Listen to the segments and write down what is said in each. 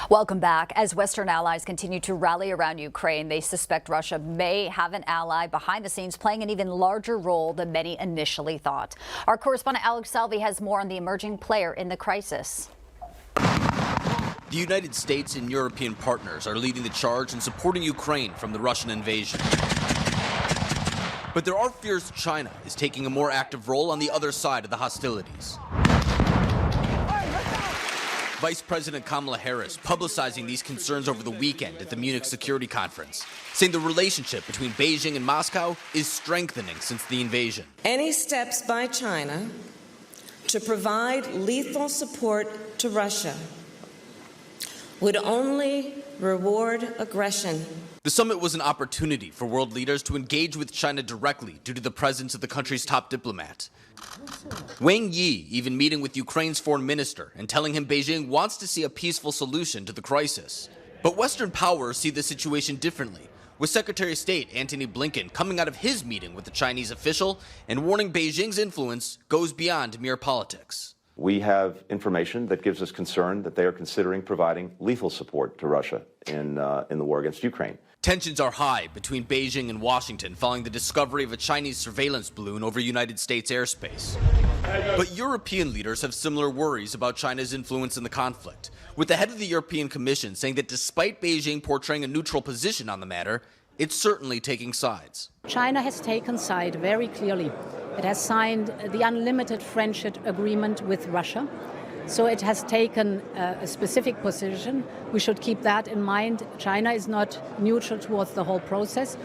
Welcome back. As Western allies continue to rally around Ukraine, they suspect Russia may have an ally behind the scenes playing an even larger role than many initially thought. Our correspondent Alex Salvi has more on the emerging player in the crisis. The United States and European partners are leading the charge in supporting Ukraine from the Russian invasion. But there are fears China is taking a more active role on the other side of the hostilities. Vice President Kamala Harris publicizing these concerns over the weekend at the Munich Security Conference, saying the relationship between Beijing and Moscow is strengthening since the invasion. Any steps by China to provide lethal support to Russia would only reward aggression. The summit was an opportunity for world leaders to engage with China directly due to the presence of the country's top diplomat. Wang Yi even meeting with Ukraine's foreign minister and telling him Beijing wants to see a peaceful solution to the crisis. But Western powers see the situation differently, with Secretary of State Antony Blinken coming out of his meeting with the Chinese official and warning Beijing's influence goes beyond mere politics. We have information that gives us concern that they are considering providing lethal support to Russia in the war against Ukraine. Tensions are high between Beijing and Washington following the discovery of a Chinese surveillance balloon over United States airspace. But European leaders have similar worries about China's influence in the conflict, with the head of the European Commission saying that despite Beijing portraying a neutral position on the matter, it's certainly taking sides. China has taken side very clearly. It has signed the unlimited friendship agreement with Russia. So it has taken a specific position. We should keep that in mind. China is not neutral towards the whole process.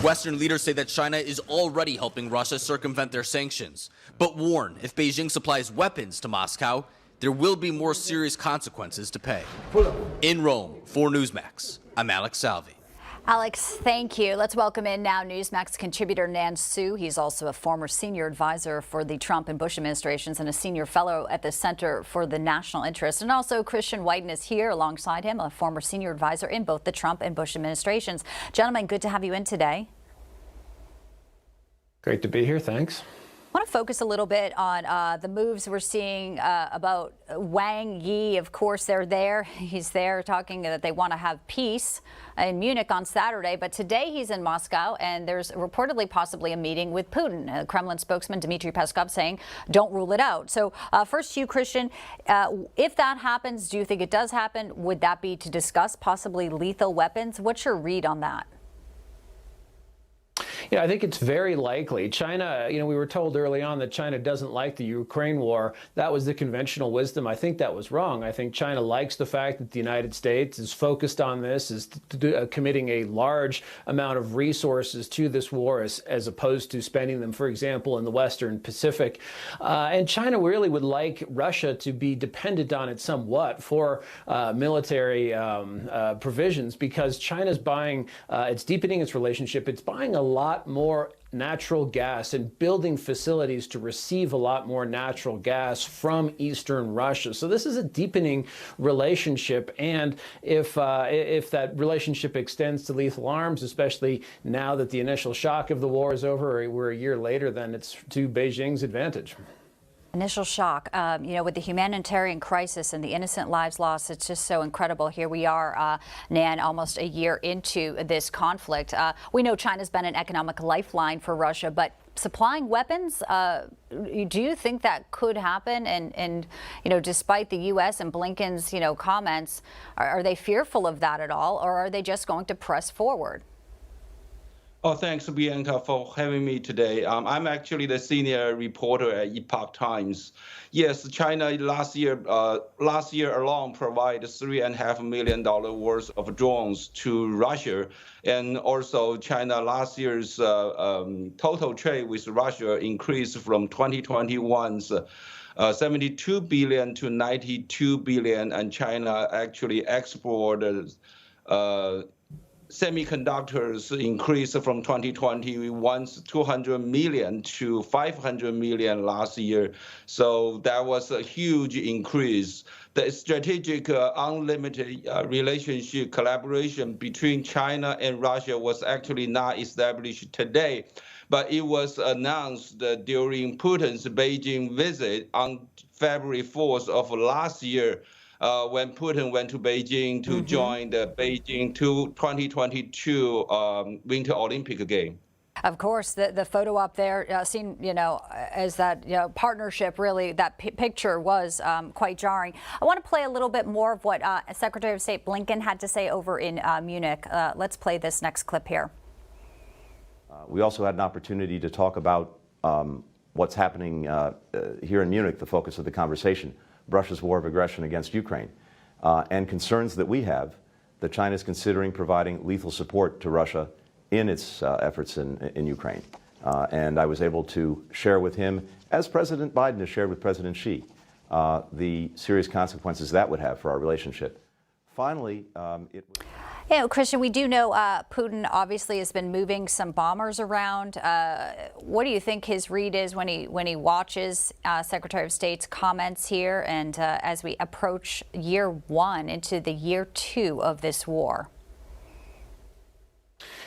Western leaders say that China is already helping Russia circumvent their sanctions, but warn if Beijing supplies weapons to Moscow, there will be more serious consequences to pay. In Rome, for Newsmax, I'm Alex Salvi. Alex, thank you. Let's welcome in now Newsmax contributor Nan Su. He's also a former senior advisor for the Trump and Bush administrations and a senior fellow at the Center for the National Interest. And also Christian Whiton is here alongside him, a former senior advisor in both the Trump and Bush administrations. Gentlemen, good to have you in today. Great to be here. Thanks. I want to focus a little bit on the moves we're seeing about Wang Yi. Of course, they're there. He's there talking that they want to have peace in Munich on Saturday. But today he's in Moscow, and there's reportedly possibly a meeting with Putin. Kremlin spokesman Dmitry Peskov saying, don't rule it out. So first to you, Christian, if that happens, do you think it does happen? Would that be to discuss possibly lethal weapons? What's your read on that? Yeah, I think it's very likely. China, we were told early on that China doesn't like the Ukraine war. That was the conventional wisdom. I think that was wrong. I think China likes the fact that the United States is focused on this, is committing a large amount of resources to this war as opposed to spending them, for example, in the Western Pacific. And China really would like Russia to be dependent on it somewhat for military provisions, because China's buying, it's deepening its relationship. It's buying a lot more natural gas and building facilities to receive a lot more natural gas from eastern Russia. So this is a deepening relationship, and if that relationship extends to lethal arms, especially now that the initial shock of the war is over, we're a year later, then it's to Beijing's advantage. Initial shock, with the humanitarian crisis and the innocent lives lost, it's just so incredible. Here we are, Nan, almost a year into this conflict. We know China's been an economic lifeline for Russia, but supplying weapons, do you think that could happen? And despite the U.S. and Blinken's, comments, are they fearful of that at all, or are they just going to press forward? Oh, thanks, Bianca, for having me today. I'm actually the senior reporter at Epoch Times. Yes, China last year alone provided $3.5 million worth of drones to Russia, and also China last year's total trade with Russia increased from 2021's 72 billion to 92 billion, and China actually exported semiconductors increased from 2021's 200 million to 500 million last year. So that was a huge increase. The strategic unlimited relationship collaboration between China and Russia was actually not established today, but it was announced during Putin's Beijing visit on February 4th of last year. when Putin went to Beijing to join the Beijing 2022 Winter Olympic game. Of course, the photo up there, seen, as that partnership, really, that picture was quite jarring. I want to play a little bit more of what Secretary of State Blinken had to say over in Munich. Let's play this next clip here. We also had an opportunity to talk about what's happening here in Munich, the focus of the conversation, Russia's war of aggression against Ukraine, and concerns that we have that China is considering providing lethal support to Russia in its efforts in Ukraine. And I was able to share with him, as President Biden has shared with President Xi, the serious consequences that would have for our relationship. Finally, it was... Christian, we do know Putin obviously has been moving some bombers around. What do you think his read is when he watches Secretary of State's comments here and as we approach year one into the year two of this war?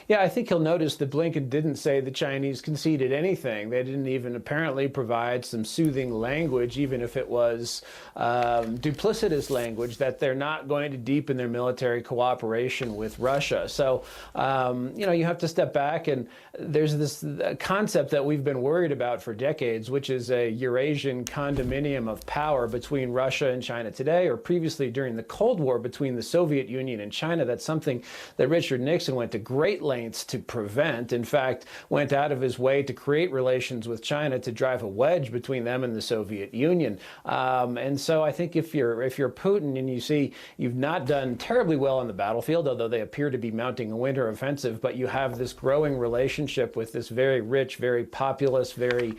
Yeah, I think he'll notice that Blinken didn't say the Chinese conceded anything. They didn't even apparently provide some soothing language, even if it was duplicitous language, that they're not going to deepen their military cooperation with Russia. So, you have to step back, and there's this concept that we've been worried about for decades, which is a Eurasian condominium of power between Russia and China today, or previously during the Cold War between the Soviet Union and China. That's something that Richard Nixon went to great lengths to prevent. In fact, went out of his way to create relations with China to drive a wedge between them and the Soviet Union. And so I think if you're Putin and you see you've not done terribly well on the battlefield, although they appear to be mounting a winter offensive, but you have this growing relationship with this very rich, very populous, very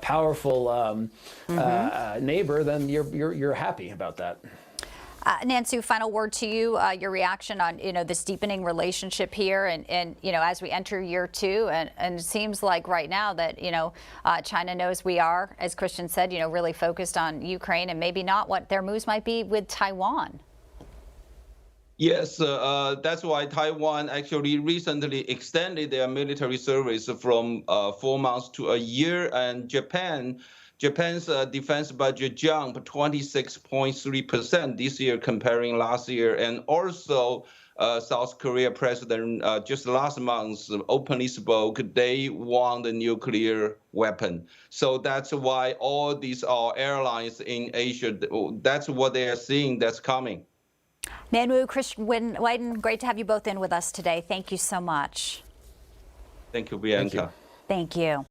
powerful neighbor, then you're happy about that. Nan Su, final word to you, your reaction on, this deepening relationship here and as we enter year two. And it seems like right now that, China knows we are, as Christian said, really focused on Ukraine and maybe not what their moves might be with Taiwan. Yes, that's why Taiwan actually recently extended their military service from 4 months to a year, and Japan's defense budget jumped 26.3% this year comparing last year. And also South Korea president just last month openly spoke they want a nuclear weapon. So that's why all these airlines in Asia, that's what they are seeing that's coming. Nan Su, Christian Whiton, great to have you both in with us today. Thank you so much. Thank you, Bianca. Thank you.